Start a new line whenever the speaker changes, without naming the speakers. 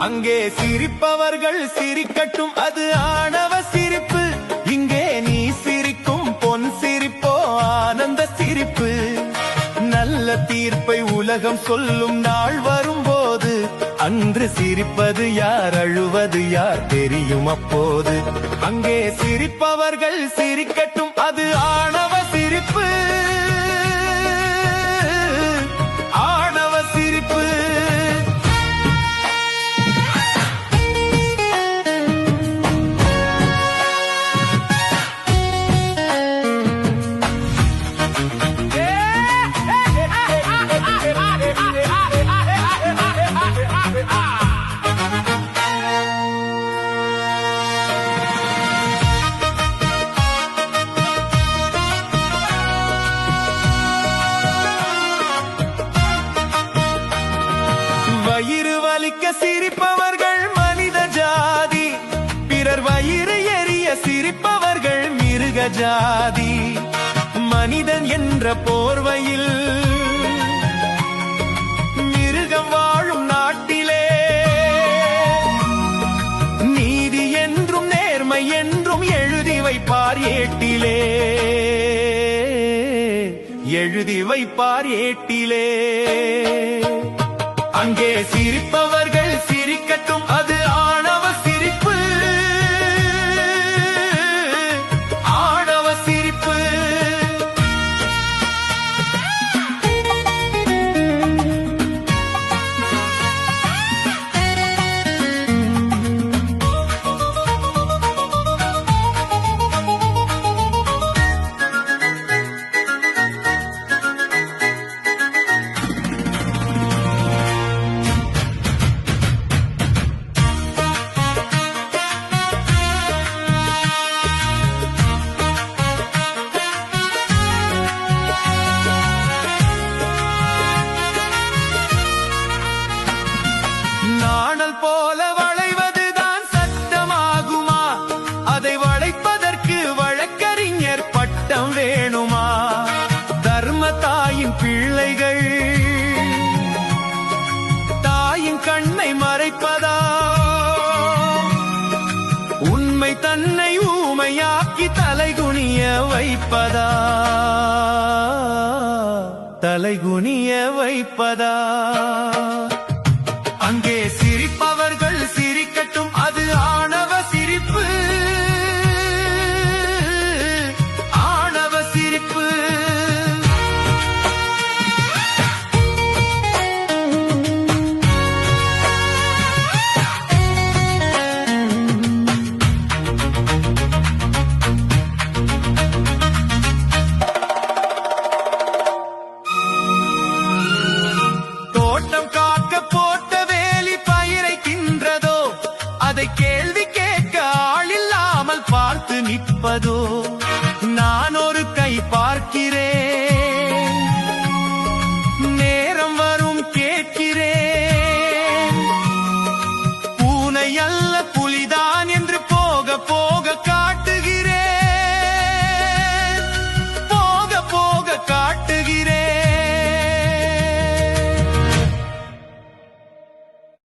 அங்கே சிரிப்பவர்கள் சிரிக்கட்டும், அது ஆணவ சிரிப்பு. இங்கே நீ சிரிக்கும் பொன் சிரிப்போ ஆனந்த சிரிப்பு. நல்ல தீர்ப்பை உலகம் சொல்லும் நாள் வரும்போது, அன்று சிரிப்பது யார் அழுவது யார் தெரியும் அப்போது. அங்கே சிரிப்பவர்கள் சிரிக்கட்டும், அது ஆணவ சிரிப்பு. ஆணவ சிரிப்பு. வயிறு வலிக்க சிரிப்பவர்கள் மனித ஜாதி, பிறர் வயிறு எரிய சிரிப்பவர்கள் மிருக ஜாதி. மனிதன் என்ற போர்வையில் மிருகம் வாழும் நாட்டிலே, நீதி என்றும் நேர்மை என்றும் எழுதி வைப்பார் ஏட்டிலே. எழுதி வைப்பார் ஏட்டிலே. அங்கே சிரிப்பவர்கள் சிரிக்கட்டும், அது ஆணவ சிரிப்பு. ஆணவ சிரிப்பு. நாணல் போல வளைவதுதான் சட்டமாகுமா? அதை வளைப்பதற்கு வழக்கறிஞர் பட்டம் வேணுமா? தர்ம தாயின் பிள்ளைகள் தாயின் கண்ணை மறைப்பதா? உண்மை தன்னை ஊமையாக்கி தலைகுனிய வைப்பதா? தலைகுனிய வைப்பதா? அங்கே சிரிப்பா